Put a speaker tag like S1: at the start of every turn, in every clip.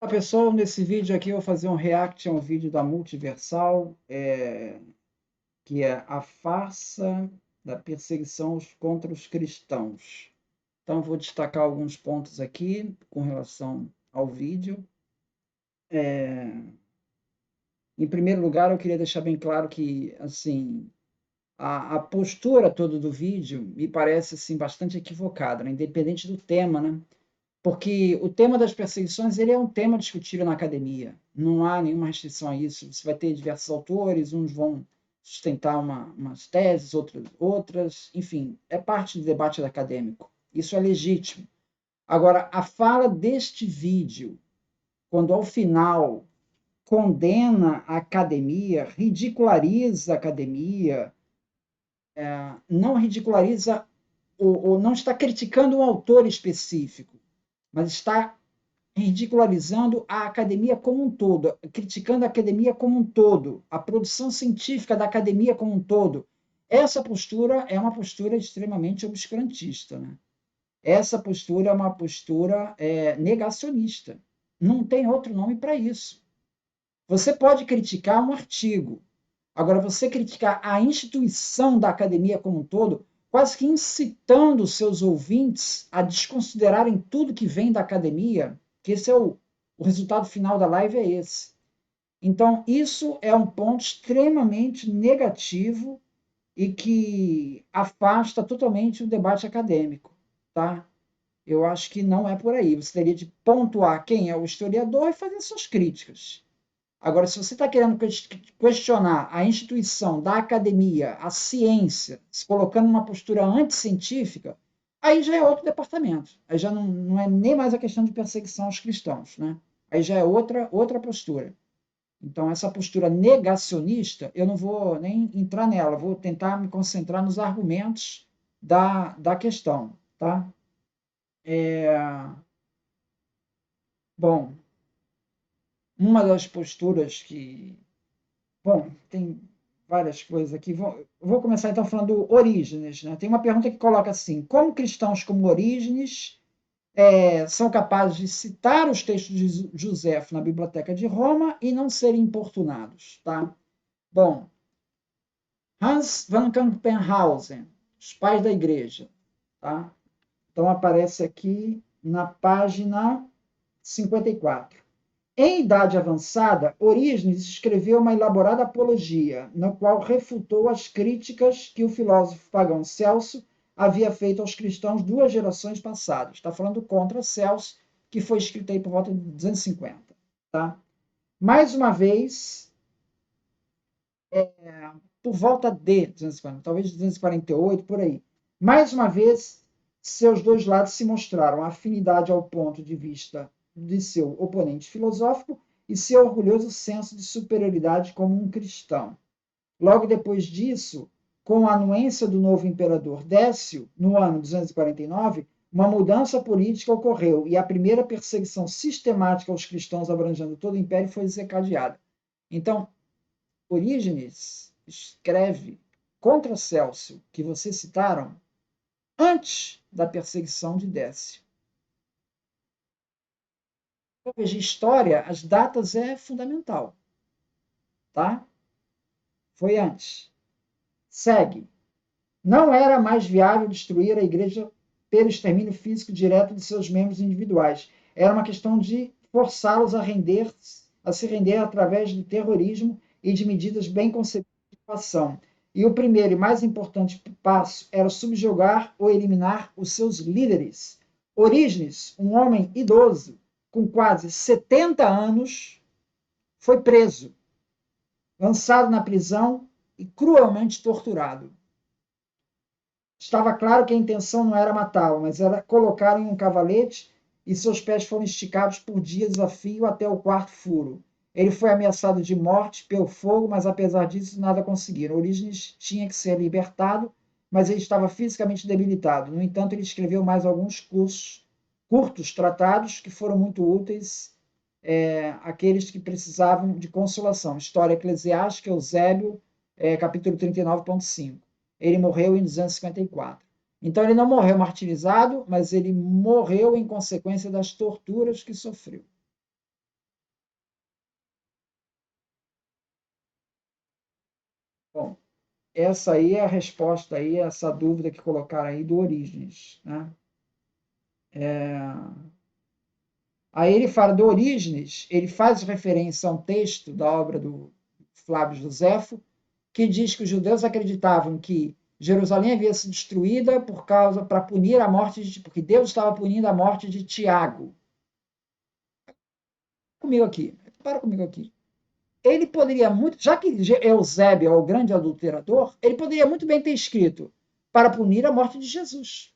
S1: Olá, pessoal, nesse vídeo aqui eu vou fazer um react a um vídeo da Multiversal, que é a farsa da perseguição contra os cristãos. Então, vou destacar alguns pontos aqui com relação ao vídeo. Em primeiro lugar, eu queria deixar bem claro que, assim, a postura toda do vídeo me parece, assim, bastante equivocada, né? Independente do tema, né? Porque o tema das perseguições ele é um tema discutível na academia. Não há nenhuma restrição a isso. Você vai ter diversos autores, uns vão sustentar umas teses, outras, enfim, é parte do debate acadêmico. Isso é legítimo. Agora, a fala deste vídeo, quando ao final condena a academia, ridiculariza a academia, não ridiculariza ou não está criticando um autor específico, mas está ridicularizando a academia como um todo, criticando a academia como um todo, a produção científica da academia como um todo. Essa postura é uma postura extremamente obscurantista. Né? Essa postura é uma postura negacionista. Não tem outro nome para isso. Você pode criticar um artigo, agora você criticar a instituição da academia como um todo, quase que incitando os seus ouvintes a desconsiderarem tudo que vem da academia, que esse é o resultado final da live é esse. Então, isso é um ponto extremamente negativo e que afasta totalmente o debate acadêmico, tá? Eu acho que não é por aí. Você teria de pontuar quem é o historiador e fazer suas críticas. Agora, se você está querendo questionar a instituição da academia, a ciência, se colocando numa postura anticientífica, aí já é outro departamento. Aí já não é nem mais a questão de perseguição aos cristãos. Né? Aí já é outra postura. Então, essa postura negacionista, eu não vou nem entrar nela, vou tentar me concentrar nos argumentos da questão. Tá? É, bom, uma das posturas que bom, tem várias coisas aqui. Vou começar então falando do Orígenes. Né? Tem uma pergunta que coloca assim: como cristãos como Orígenes são capazes de citar os textos de Joséfo na Biblioteca de Roma e não serem importunados? Tá? Bom, Hans van Campenhausen, Os Pais da Igreja. Tá? Então aparece aqui na página 54. Em idade avançada, Orígenes escreveu uma elaborada apologia, na qual refutou as críticas que o filósofo pagão Celso havia feito aos cristãos 2 gerações passadas. Está falando contra Celso, que foi escrito aí por volta de 250. Tá? Mais uma vez, por volta de 250, talvez 248, por aí. Mais uma vez, seus dois lados se mostraram afinidade ao ponto de vista de seu oponente filosófico e seu orgulhoso senso de superioridade como um cristão. Logo depois disso, com a anuência do novo imperador Décio, no ano 249, uma mudança política ocorreu e a primeira perseguição sistemática aos cristãos abrangendo todo o império foi desencadeada. Então, Orígenes escreve contra Celso, que vocês citaram, antes da perseguição de Décio. Então, veja, história, as datas é fundamental, tá? Foi antes. Segue. Não era mais viável destruir a igreja pelo extermínio físico direto de seus membros individuais. Era uma questão de forçá-los a se render através do terrorismo e de medidas bem concebidas de ação. E o primeiro e mais importante passo era subjugar ou eliminar os seus líderes. Orígenes, um homem idoso, com quase 70 anos, foi preso, lançado na prisão e cruelmente torturado. Estava claro que a intenção não era matá-lo, mas era colocá-lo em um cavalete e seus pés foram esticados por dias a fio até o quarto furo. Ele foi ameaçado de morte pelo fogo, mas apesar disso nada conseguiram. Orígenes tinha que ser libertado, mas ele estava fisicamente debilitado. No entanto, ele escreveu mais alguns curtos tratados que foram muito úteis àqueles que precisavam de consolação. História Eclesiástica, Eusébio, capítulo 39,5. Ele morreu em 254. Então, ele não morreu martirizado, mas ele morreu em consequência das torturas que sofreu. essa aí é a resposta aí, essa dúvida que colocaram aí do Orígenes, né? Aí ele fala do Orígenes, ele faz referência a um texto da obra do Flávio Josefo, que diz que os judeus acreditavam que Jerusalém havia sido destruída por causa para punir a morte de, porque Deus estava punindo a morte de Tiago. Comigo aqui, para comigo aqui. Ele poderia muito, já que Eusébio é o grande adulterador, ele poderia muito bem ter escrito para punir a morte de Jesus.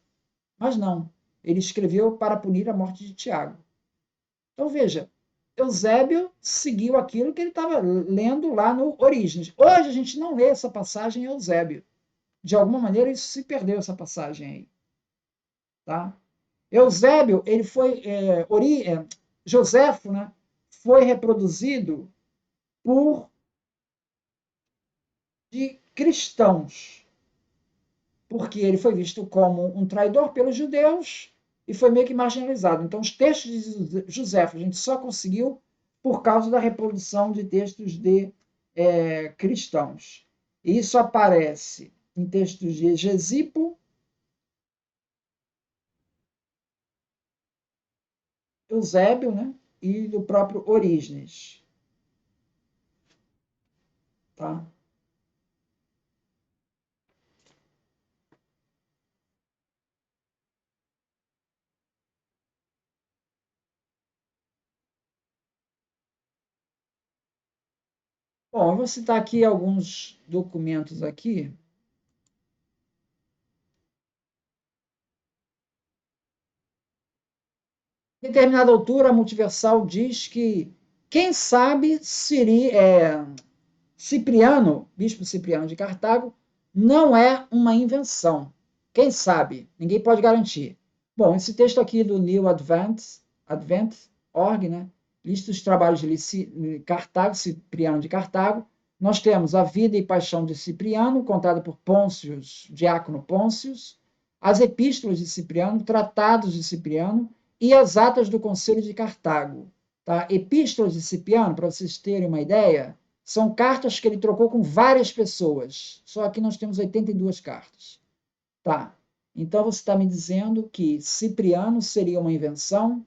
S1: Mas não, ele escreveu para punir a morte de Tiago. Então veja, Eusébio seguiu aquilo que ele estava lendo lá no Orígenes. Hoje a gente não lê essa passagem em Eusébio. De alguma maneira isso se perdeu, essa passagem aí. Tá? Eusébio, ele foi, Joséfo, né, foi reproduzido por de cristãos, porque ele foi visto como um traidor pelos judeus e foi meio que marginalizado. Então, os textos de Joséfo a gente só conseguiu por causa da reprodução de textos de cristãos. E isso aparece em textos de Gesipo, Eusébio, né, e do próprio Orígenes. Tá? Bom, eu vou citar aqui alguns documentos aqui. Em determinada altura, a multiversal diz que, quem sabe, Cipriano, bispo Cipriano de Cartago, não é uma invenção. Quem sabe? Ninguém pode garantir. Bom, esse texto aqui do New Advent.org, né, lista os trabalhos de Cartago, Cipriano de Cartago. Nós temos a vida e paixão de Cipriano, contada por Pôncio, diácono Pôncio, as epístolas de Cipriano, tratados de Cipriano e as atas do Conselho de Cartago. Tá? Epístolas de Cipriano, para vocês terem uma ideia, são cartas que ele trocou com várias pessoas. Só aqui nós temos 82 cartas. Tá. Então você está me dizendo que Cipriano seria uma invenção,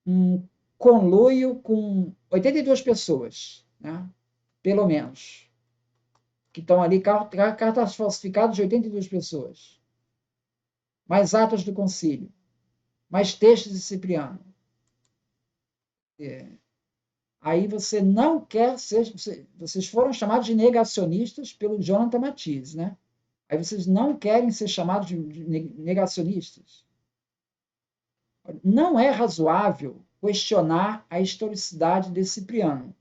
S1: um conluio com 82 pessoas, né? Pelo menos. Que estão ali, cartas falsificadas de 82 pessoas. Mais atos do concílio. Mais textos de Cipriano. Aí você não quer ser. Vocês foram chamados de negacionistas pelo Jonathan Matiz, né? Aí vocês não querem ser chamados de negacionistas. Não é razoável questionar a historicidade de Cipriano.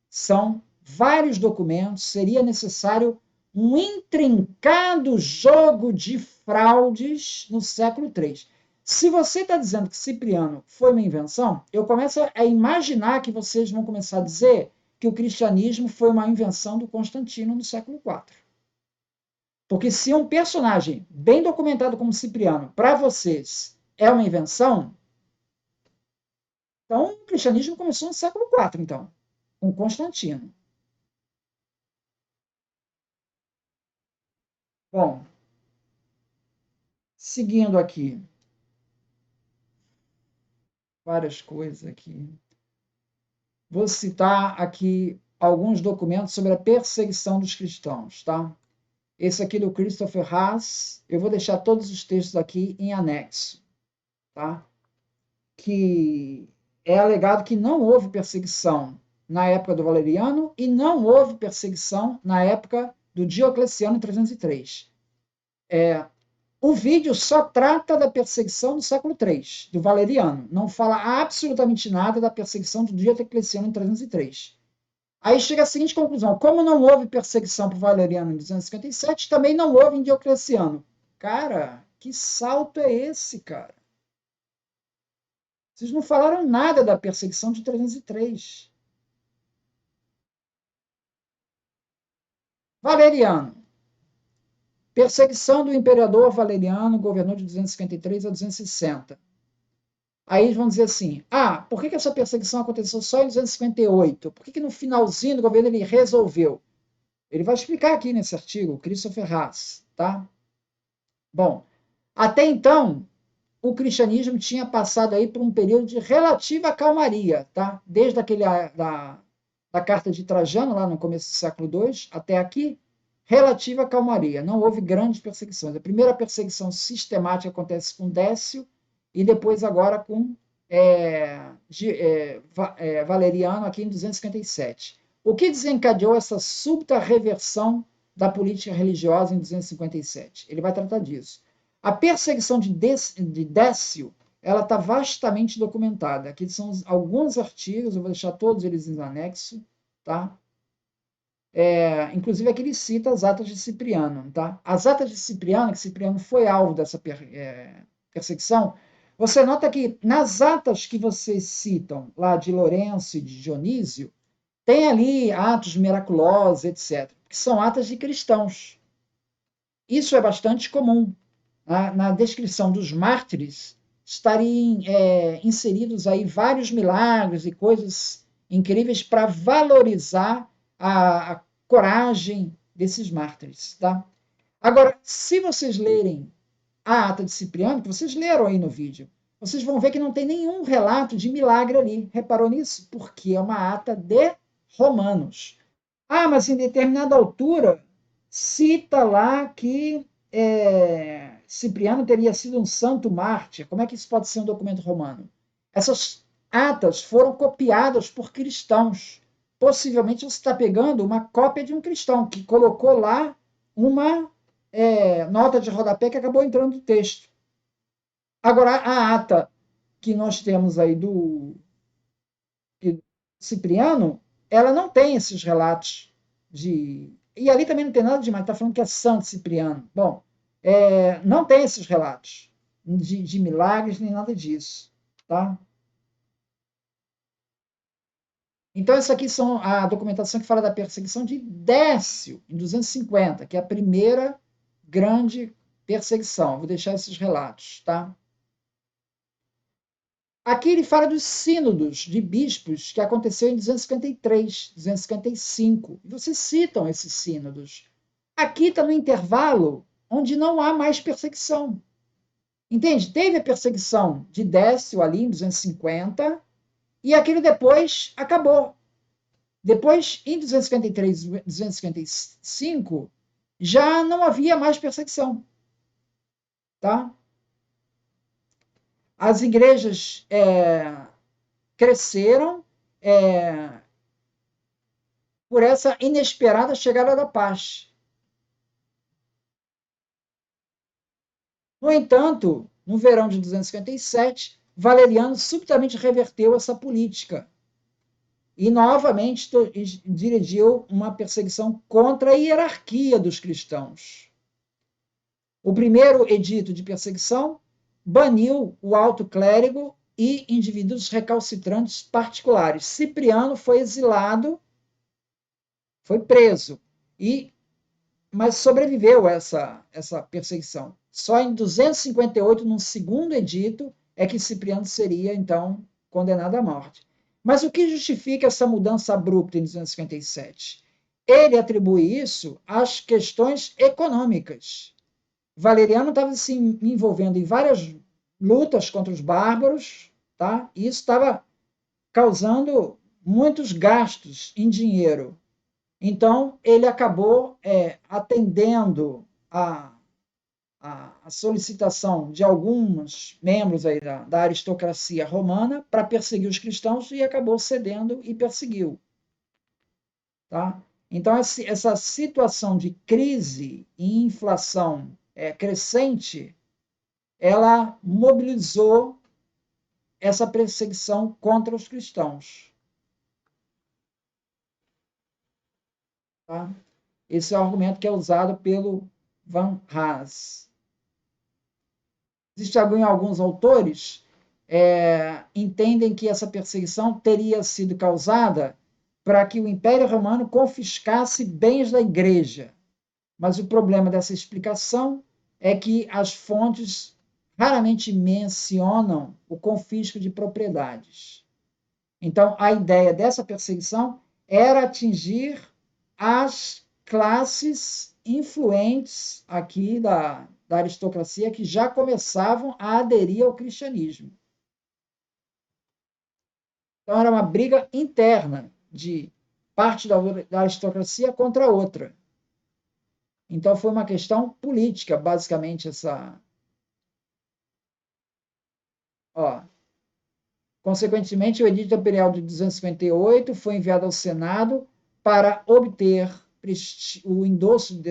S1: São vários documentos, seria necessário um intrincado jogo de fraudes no século III. Se você está dizendo que Cipriano foi uma invenção, eu começo a imaginar que vocês vão começar a dizer que o cristianismo foi uma invenção do Constantino no século IV. Porque se um personagem bem documentado como Cipriano, para vocês, é uma invenção, então o cristianismo começou no século IV, então, com Constantino. Bom, seguindo aqui, várias coisas aqui. Vou citar aqui alguns documentos sobre a perseguição dos cristãos, tá? Esse aqui do Christopher Haas, eu vou deixar todos os textos aqui em anexo, tá? Que é alegado que não houve perseguição na época do Valeriano e não houve perseguição na época do Diocleciano em 303. O vídeo só trata da perseguição do século III, do Valeriano. Não fala absolutamente nada da perseguição do Diocleciano em 303. Aí chega a seguinte conclusão: como não houve perseguição por Valeriano em 257, também não houve em Diocleciano. Cara, que salto é esse, cara? Vocês não falaram nada da perseguição de 303. Valeriano. Perseguição do imperador Valeriano, governou de 253 a 260. Aí eles vão dizer assim: por que essa perseguição aconteceu só em 258? Por que no finalzinho do governo ele resolveu? Ele vai explicar aqui nesse artigo, Christopher Haas, tá? Bom, até então, o cristianismo tinha passado aí por um período de relativa calmaria, tá? Desde da carta de Trajano, lá no começo do século II, até aqui, relativa calmaria. Não houve grandes perseguições. A primeira perseguição sistemática acontece com Décio e depois agora com Valeriano, aqui em 257. O que desencadeou essa súbita reversão da política religiosa em 257? Ele vai tratar disso. A perseguição de Décio ela está vastamente documentada. Aqui são alguns artigos, eu vou deixar todos eles em anexo, tá? Inclusive aqui ele cita as atas de Cipriano, tá? As atas de Cipriano, que Cipriano foi alvo dessa perseguição, você nota que nas atas que vocês citam, lá de Lourenço e de Dionísio, tem ali atos miraculosos, etc., que são atas de cristãos. Isso é bastante comum. Na descrição dos mártires estarem inseridos aí vários milagres e coisas incríveis para valorizar a coragem desses mártires, tá? Agora, se vocês lerem a ata de Cipriano, que vocês leram aí no vídeo, vocês vão ver que não tem nenhum relato de milagre ali. Reparou nisso? Porque é uma ata de Romanos. Ah, mas em determinada altura cita lá que Cipriano teria sido um santo mártir. Como é que isso pode ser um documento romano? Essas atas foram copiadas por cristãos. Possivelmente você está pegando uma cópia de um cristão que colocou lá uma nota de rodapé que acabou entrando no texto. Agora, a ata que nós temos aí do Cipriano, ela não tem esses relatos de. E ali também não tem nada demais, está falando que é Santo Cipriano. Bom, não tem esses relatos de milagres nem nada disso. Tá? Então, essa aqui são a documentação que fala da perseguição de Décio, em 250, que é a primeira grande perseguição. Vou deixar esses relatos, tá? Aqui ele fala dos sínodos de bispos que aconteceu em 253, 255. E vocês citam esses sínodos. Aqui está no intervalo onde não há mais perseguição. Entende? Teve a perseguição de Décio ali em 250 e aquilo depois acabou. Depois, em 253 e 255, já não havia mais perseguição. Tá? As igrejas cresceram por essa inesperada chegada da paz. No entanto, no verão de 257, Valeriano subitamente reverteu essa política e novamente dirigiu uma perseguição contra a hierarquia dos cristãos. O primeiro edito de perseguição baniu o alto clérigo e indivíduos recalcitrantes particulares. Cipriano foi exilado, foi preso, mas sobreviveu a essa perseguição. Só em 258, num segundo edito, é que Cipriano seria, então, condenado à morte. Mas o que justifica essa mudança abrupta em 257? Ele atribui isso às questões econômicas. Valeriano estava se envolvendo em várias lutas contra os bárbaros, tá? E isso estava causando muitos gastos em dinheiro. Então, ele acabou atendendo a solicitação de alguns membros aí da aristocracia romana para perseguir os cristãos e acabou cedendo e perseguiu. Tá? Então, essa situação de crise e inflação crescente, ela mobilizou essa perseguição contra os cristãos. Tá? Esse é o argumento que é usado pelo Van Haas. Existem alguns autores entendem que essa perseguição teria sido causada para que o Império Romano confiscasse bens da igreja. Mas o problema dessa explicação é que as fontes raramente mencionam o confisco de propriedades. Então, a ideia dessa perseguição era atingir as classes influentes aqui da aristocracia que já começavam a aderir ao cristianismo. Então, era uma briga interna de parte da aristocracia contra a outra. Então, foi uma questão política, basicamente, essa. Ó, consequentemente, o Edito Imperial de 258 foi enviado ao Senado para obter o endosso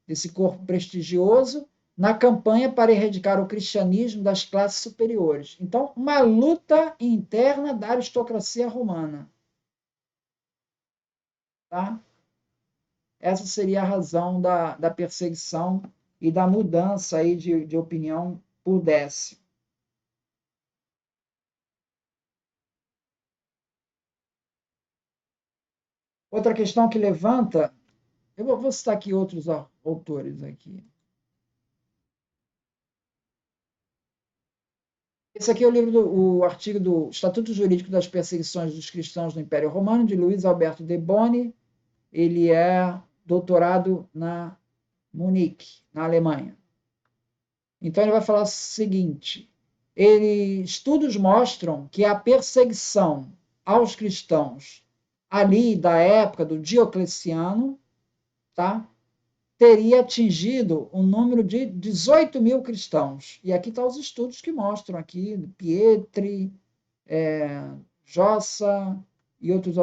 S1: desse corpo prestigioso na campanha para erradicar o cristianismo das classes superiores. Então, uma luta interna da aristocracia romana. Tá? Essa seria a razão da perseguição e da mudança aí de opinião por Décio. Outra questão que levanta, eu vou citar aqui outros autores aqui. Esse aqui é o artigo do Estatuto Jurídico das Perseguições dos Cristãos no Império Romano, de Luiz Alberto de Boni. Ele é doutorado na Munique, na Alemanha. Então, ele vai falar o seguinte: estudos mostram que a perseguição aos cristãos ali da época do Diocleciano, tá, teria atingido um número de 18 mil cristãos. E aqui estão os estudos que mostram aqui, Pietri, Jossa e outros,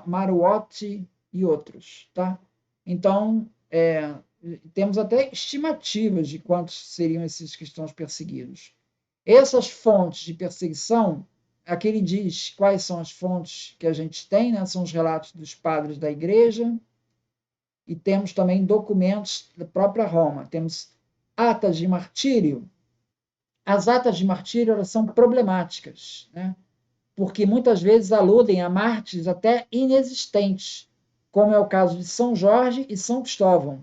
S1: Maruotti e outros. Tá? Então, temos até estimativas de quantos seriam esses cristãos perseguidos. Essas fontes de perseguição, aqui ele diz quais são as fontes que a gente tem, né? São os relatos dos padres da igreja, e temos também documentos da própria Roma. Temos atas de martírio. As atas de martírio, elas são problemáticas, né? Porque muitas vezes aludem a mártires até inexistentes, como é o caso de São Jorge e São Cristóvão.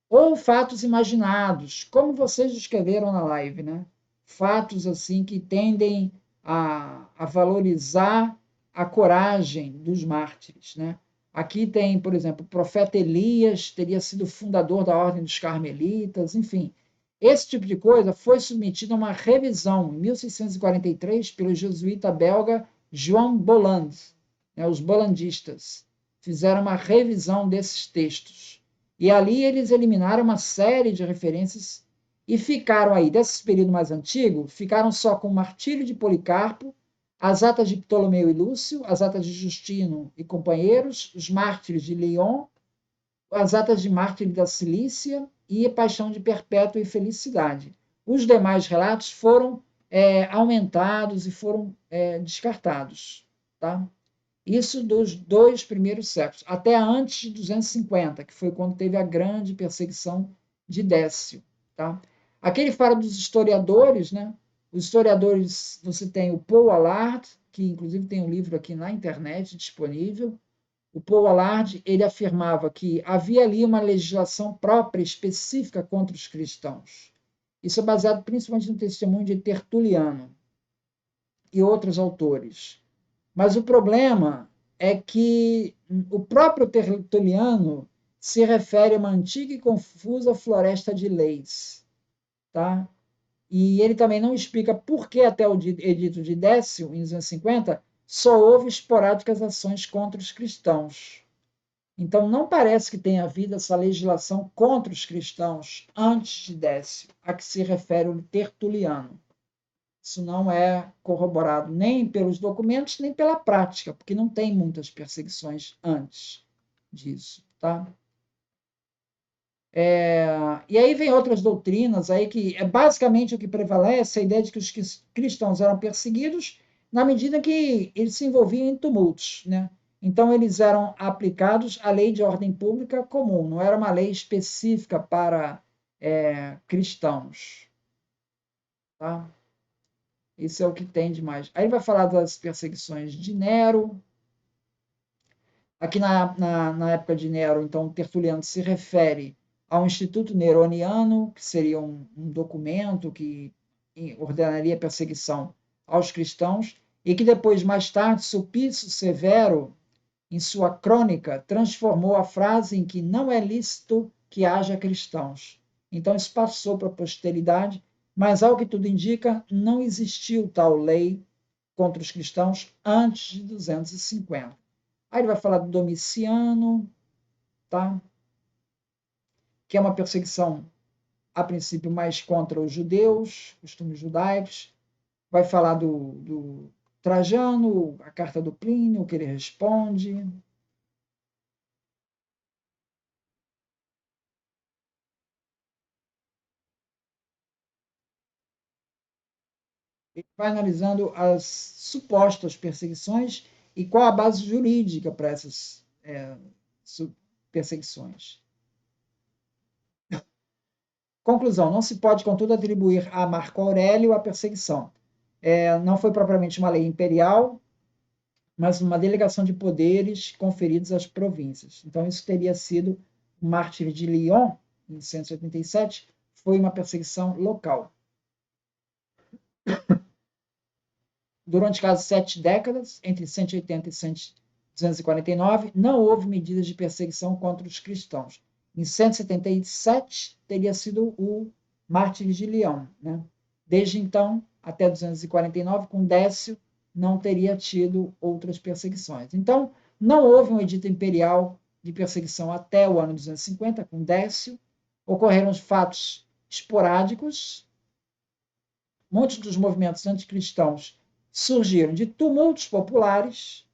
S1: Ou fatos imaginados, como vocês escreveram na live, né? Fatos assim que tendem a valorizar a coragem dos mártires, né? Aqui tem, por exemplo, o profeta Elias teria sido fundador da Ordem dos Carmelitas, enfim. Esse tipo de coisa foi submetido a uma revisão em 1643 pelo jesuíta belga João Bolland, né? Os bolandistas fizeram uma revisão desses textos. E ali eles eliminaram uma série de referências e ficaram aí, desse período mais antigo, ficaram só com o martírio de Policarpo, as atas de Ptolomeu e Lúcio, as atas de Justino e companheiros, os mártires de Lyon, as atas de mártir da Cilícia e a paixão de Perpétua e Felicidade. Os demais relatos foram aumentados e foram descartados. Tá? Isso dos 2 primeiros séculos, até antes de 250, que foi quando teve a grande perseguição de Décio. Tá? Aqui ele fala dos historiadores, né? Os historiadores, você tem o Paul Allard, que inclusive tem um livro aqui na internet disponível. O Paul Allard, ele afirmava que havia ali uma legislação própria, específica contra os cristãos. Isso é baseado principalmente no testemunho de Tertuliano e outros autores. Mas o problema é que o próprio Tertuliano se refere a uma antiga e confusa floresta de leis. Tá? E ele também não explica por que até o edito de Décio, em 250, só houve esporádicas ações contra os cristãos. Então, não parece que tenha havido essa legislação contra os cristãos antes de Décio, a que se refere o Tertuliano. Isso não é corroborado nem pelos documentos, nem pela prática, porque não tem muitas perseguições antes disso. Tá? E aí vem outras doutrinas aí que é basicamente o que prevalece, a ideia de que os cristãos eram perseguidos na medida que eles se envolviam em tumultos, né? Então eles eram aplicados à lei de ordem pública comum, não era uma lei específica para cristãos, tá? Isso é o que tem de mais. Aí vai falar das perseguições de Nero. Aqui na época de Nero, então, Tertuliano se refere ao Instituto Neroniano, que seria um documento que ordenaria a perseguição aos cristãos, e que depois, mais tarde, Sulpício Severo em sua crônica, transformou a frase em que não é lícito que haja cristãos. Então, isso passou para a posteridade, mas, ao que tudo indica, não existiu tal lei contra os cristãos antes de 250. Aí ele vai falar do Domiciano, tá? Que é uma perseguição, a princípio, mais contra os judeus, costumes judaicos. Vai falar do Trajano, a carta do Plínio, o que ele responde. Ele vai analisando as supostas perseguições e qual a base jurídica para essas perseguições. Conclusão: não se pode, contudo, atribuir a Marco Aurélio a perseguição. Não foi propriamente uma lei imperial, mas uma delegação de poderes conferidos às províncias. Então, isso teria sido o mártir de Lyon, em 187, foi uma perseguição local. Durante quase 7 décadas, entre 180 e 249, não houve medidas de perseguição contra os cristãos. Em 177, teria sido o mártir de Leão. Né? Desde então, até 249, com Décio, não teria tido outras perseguições. Então, não houve um edito imperial de perseguição até o ano 250, com Décio. Ocorreram fatos esporádicos. Muitos dos movimentos anticristãos surgiram de tumultos populares.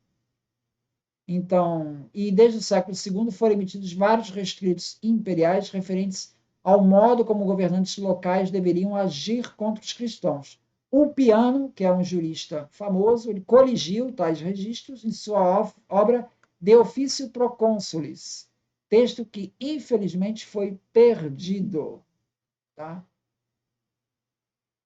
S1: Então, e desde o século II foram emitidos vários restritos imperiais referentes ao modo como governantes locais deveriam agir contra os cristãos. Ulpiano, que é um jurista famoso, ele coligiu tais registros em sua obra De Officio Proconsulis, texto que infelizmente foi perdido. Tá?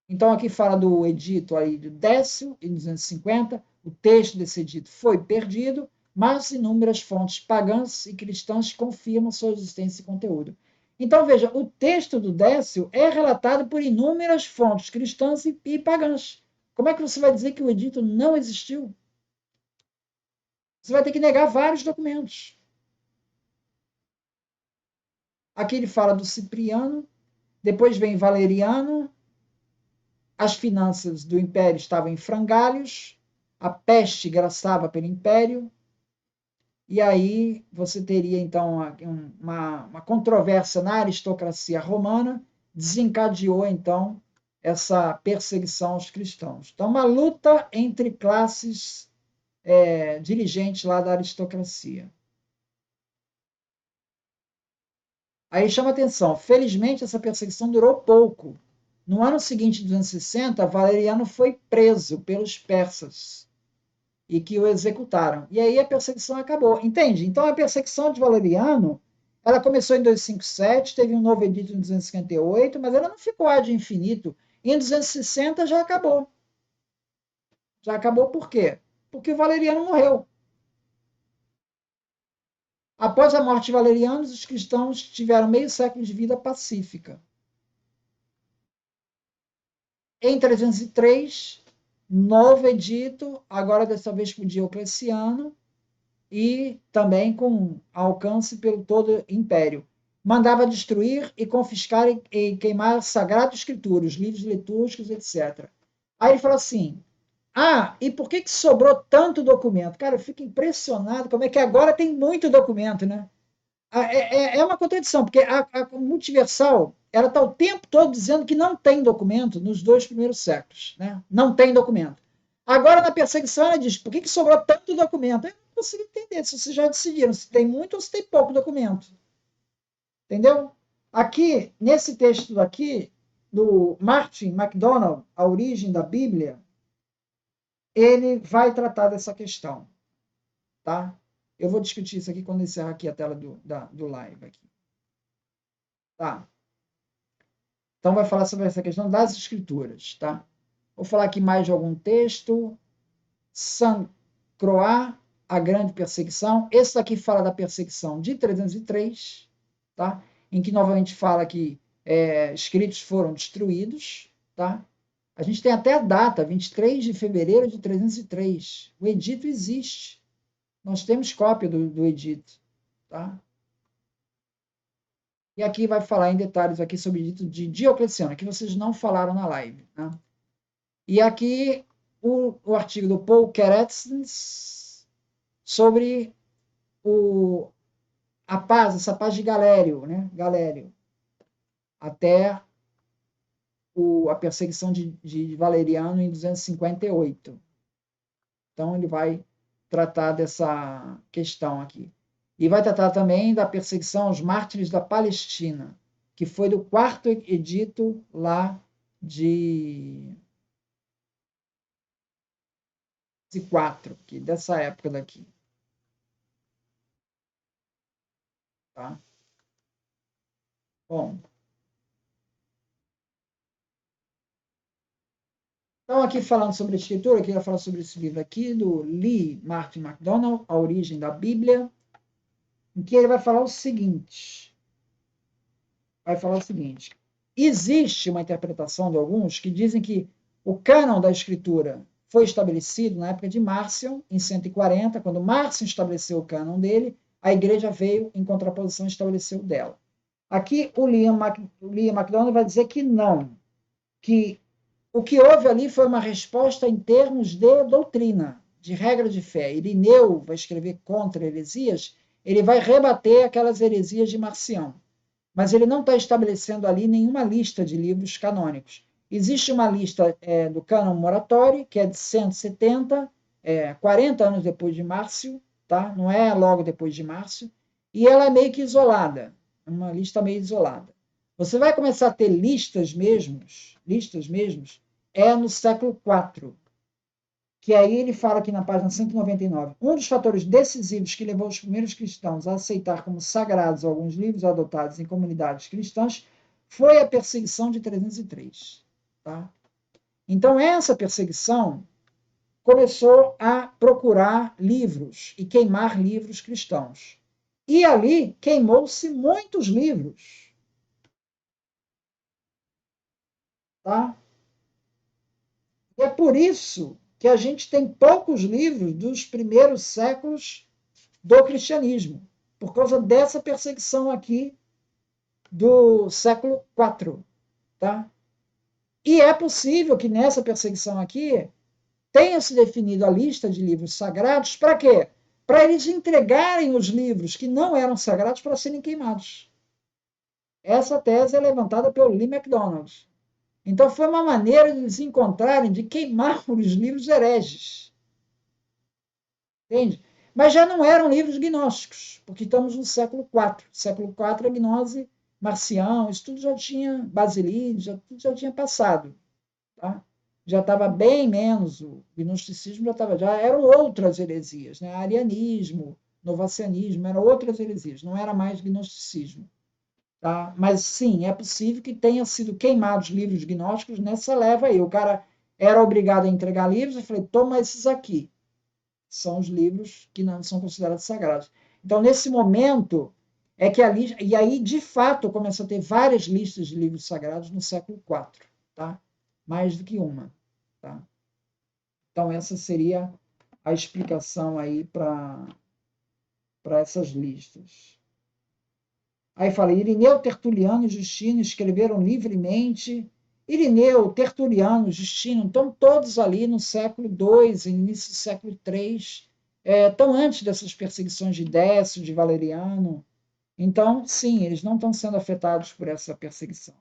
S1: Então, aqui fala do edito aí de Décio, em 250. O texto desse edito foi perdido, mas inúmeras fontes pagãs e cristãs confirmam sua existência e conteúdo. Então, veja, o texto do Décio é relatado por inúmeras fontes cristãs e pagãs. Como é que você vai dizer que o edito não existiu? Você vai ter que negar vários documentos. Aqui ele fala do Cipriano, depois vem Valeriano, as finanças do império estavam em frangalhos, a peste graçava pelo império, e aí você teria então uma controvérsia na aristocracia romana, desencadeou então essa perseguição aos cristãos. Então, uma luta entre classes dirigentes lá da aristocracia. Aí chama atenção, felizmente essa perseguição durou pouco. No ano seguinte, 260, Valeriano foi preso pelos persas e que o executaram. E aí a perseguição acabou. Entende? Então a perseguição de Valeriano, ela começou em 257, teve um novo edito em 258, mas ela não ficou ad infinito. Em 260 já acabou. Já acabou por quê? Porque o Valeriano morreu. Após a morte de Valeriano, os cristãos tiveram meio século de vida pacífica. Em 303, novo edito, agora dessa vez com Diocleciano, e também com alcance pelo todo o império. Mandava destruir e confiscar e queimar sagradas escrituras, livros litúrgicos, etc. Aí ele falou assim, e por que sobrou tanto documento? Cara, eu fico impressionado como é que agora tem muito documento, né? É uma contradição, porque a multiversal ela está o tempo todo dizendo que não tem documento nos 2 primeiros séculos. Né? Não tem documento. Agora, na perseguição, ela diz, por que sobrou tanto documento? Eu não consigo entender se vocês já decidiram se tem muito ou se tem pouco documento. Entendeu? Aqui, nesse texto aqui, do Martin MacDonald, A Origem da Bíblia, ele vai tratar dessa questão. Tá? Eu vou discutir isso aqui quando encerrar aqui a tela do live. Aqui. Tá? Então, vai falar sobre essa questão das escrituras. Tá? Vou falar aqui mais de algum texto. Saint Croix, a grande perseguição. Esse daqui fala da perseguição de 303, tá? Em que novamente fala que escritos foram destruídos. Tá? A gente tem até a data, 23 de fevereiro de 303. O edito existe. Nós temos cópia do edito, tá? E aqui vai falar em detalhes aqui sobre o edito de Diocleciano, que vocês não falaram na live, né? E aqui o artigo do Paul Keretz sobre a paz, essa paz de Galério, né? Galério, até a perseguição de Valeriano em 258. Então, ele vai tratar dessa questão aqui. E vai tratar também da perseguição aos mártires da Palestina, que foi do quarto edito lá de 4, que dessa época daqui. Tá? Bom, então aqui falando sobre a escritura, eu queria falar sobre esse livro aqui, do Lee Martin MacDonald, A Origem da Bíblia, em que ele vai falar o seguinte, existe uma interpretação de alguns que dizem que o cânon da escritura foi estabelecido na época de Marcion, em 140, quando Marcion estabeleceu o cânon dele, a igreja veio em contraposição e estabeleceu o dela. Aqui o Liam MacDonald vai dizer que não, que o que houve ali foi uma resposta em termos de doutrina, de regra de fé. Irineu vai escrever contra heresias, ele vai rebater aquelas heresias de Marcião. Mas ele não está estabelecendo ali nenhuma lista de livros canônicos. Existe uma lista do Cânon Moratório, que é de 170, 40 anos depois de Márcio, tá? Não é logo depois de Márcio, e ela é meio que isolada, uma lista meio isolada. Você vai começar a ter listas mesmos, no século IV, que aí ele fala aqui na página 199, um dos fatores decisivos que levou os primeiros cristãos a aceitar como sagrados alguns livros adotados em comunidades cristãs foi a perseguição de 303. Tá? Então, essa perseguição começou a procurar livros e queimar livros cristãos. E ali queimou-se muitos livros. Tá? E é por isso que a gente tem poucos livros dos primeiros séculos do cristianismo, por causa dessa perseguição aqui do século IV. Tá? E é possível que nessa perseguição aqui tenha se definido a lista de livros sagrados para quê? Para eles entregarem os livros que não eram sagrados para serem queimados. Essa tese é levantada pelo Lee MacDonald. Então foi uma maneira de eles encontrarem de queimar os livros hereges. Entende? Mas já não eram livros gnósticos, porque estamos no século IV. Século IV, a gnose, Marcião, isso tudo já tinha, Basilide, tudo já tinha passado. Tá? Já estava bem menos, o gnosticismo já eram outras heresias, né? Arianismo, novacianismo, eram outras heresias, não era mais gnosticismo. Tá? Mas sim, é possível que tenha sido queimados livros gnósticos nessa leva aí. O cara era obrigado a entregar livros, e falei, toma esses aqui. São os livros que não são considerados sagrados. Então, nesse momento, é que a lista. E aí, de fato, começou a ter várias listas de livros sagrados no século IV. Tá? Mais do que uma. Tá? Então, essa seria a explicação aí para essas listas. Aí fala, Irineu, Tertuliano e Justino escreveram livremente. Irineu, Tertuliano, Justino, estão todos ali no século II, início do século III, estão antes dessas perseguições de Décio, de Valeriano. Então, sim, eles não estão sendo afetados por essa perseguição.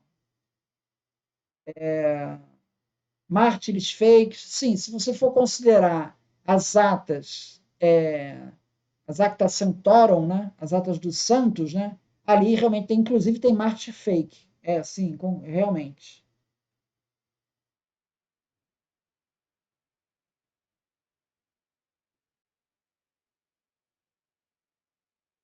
S1: Mártires fakes, sim, se você for considerar as atas, as Acta Sanctorum, né, as atas dos santos, né, ali realmente tem, inclusive tem mártir fake. Sim, realmente.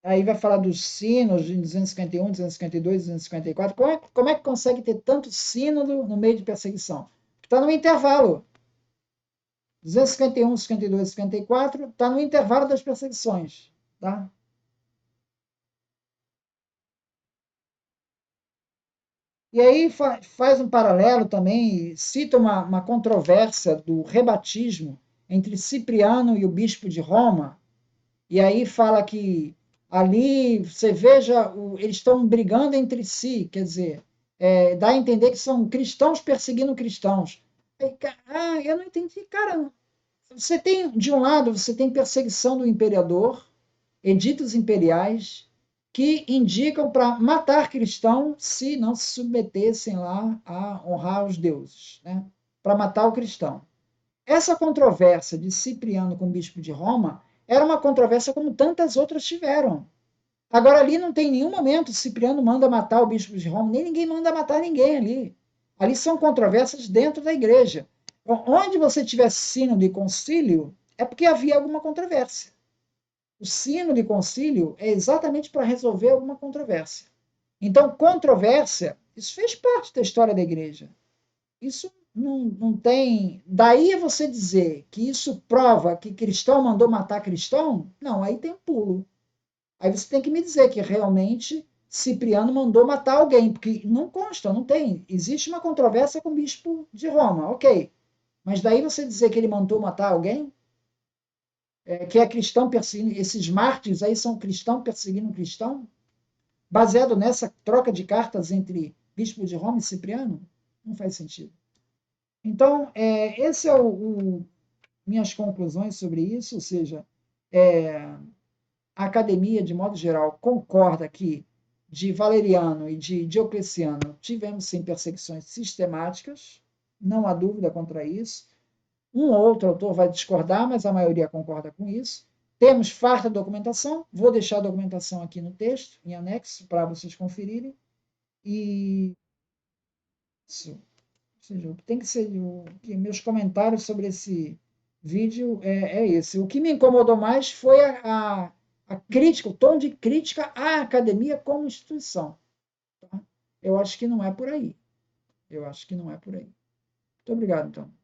S1: Aí vai falar dos sínodos de 251, 252, 254. Como é que consegue ter tanto sínodo no meio de perseguição? Está no intervalo. 251, 52, 54 está no intervalo das perseguições. Tá? E aí faz um paralelo também, cita uma controvérsia do rebatismo entre Cipriano e o bispo de Roma, E aí fala que ali, você veja, eles estão brigando entre si, quer dizer, dá a entender que são cristãos perseguindo cristãos. Aí, eu não entendi, cara. Você tem, de um lado, você tem perseguição do imperador, edictos imperiais, que indicam para matar cristãos se não se submetessem lá a honrar os deuses, né? Para matar o cristão. Essa controvérsia de Cipriano com o bispo de Roma era uma controvérsia como tantas outras tiveram. Agora, ali não tem em nenhum momento Cipriano manda matar o bispo de Roma, nem ninguém manda matar ninguém ali. Ali são controvérsias dentro da igreja. Onde você tiver sino de concílio, é porque havia alguma controvérsia. O sino de concílio é exatamente para resolver alguma controvérsia. Então, controvérsia, isso fez parte da história da igreja. Isso não tem. Daí é você dizer que isso prova que cristão mandou matar cristão? Não, aí tem um pulo. Aí você tem que me dizer que realmente Cipriano mandou matar alguém, porque não consta, não tem. Existe uma controvérsia com o bispo de Roma, ok. Mas daí você dizer que ele mandou matar alguém, que é cristão perseguindo, esses mártires aí são cristão perseguindo cristão, baseado nessa troca de cartas entre bispo de Roma e Cipriano, não faz sentido. Então, esse é minhas conclusões sobre isso, ou seja, a academia, de modo geral, concorda que de Valeriano e de Diocleciano tivemos sim perseguições sistemáticas, não há dúvida contra isso. Um ou outro autor vai discordar, mas a maioria concorda com isso. Temos farta documentação, vou deixar a documentação aqui no texto, em anexo, para vocês conferirem. E isso, ou seja, tem que ser que meus comentários sobre esse vídeo é esse. O que me incomodou mais foi a crítica, o tom de crítica à academia como instituição. Tá? Eu acho que não é por aí. Eu acho que não é por aí. Muito obrigado, então.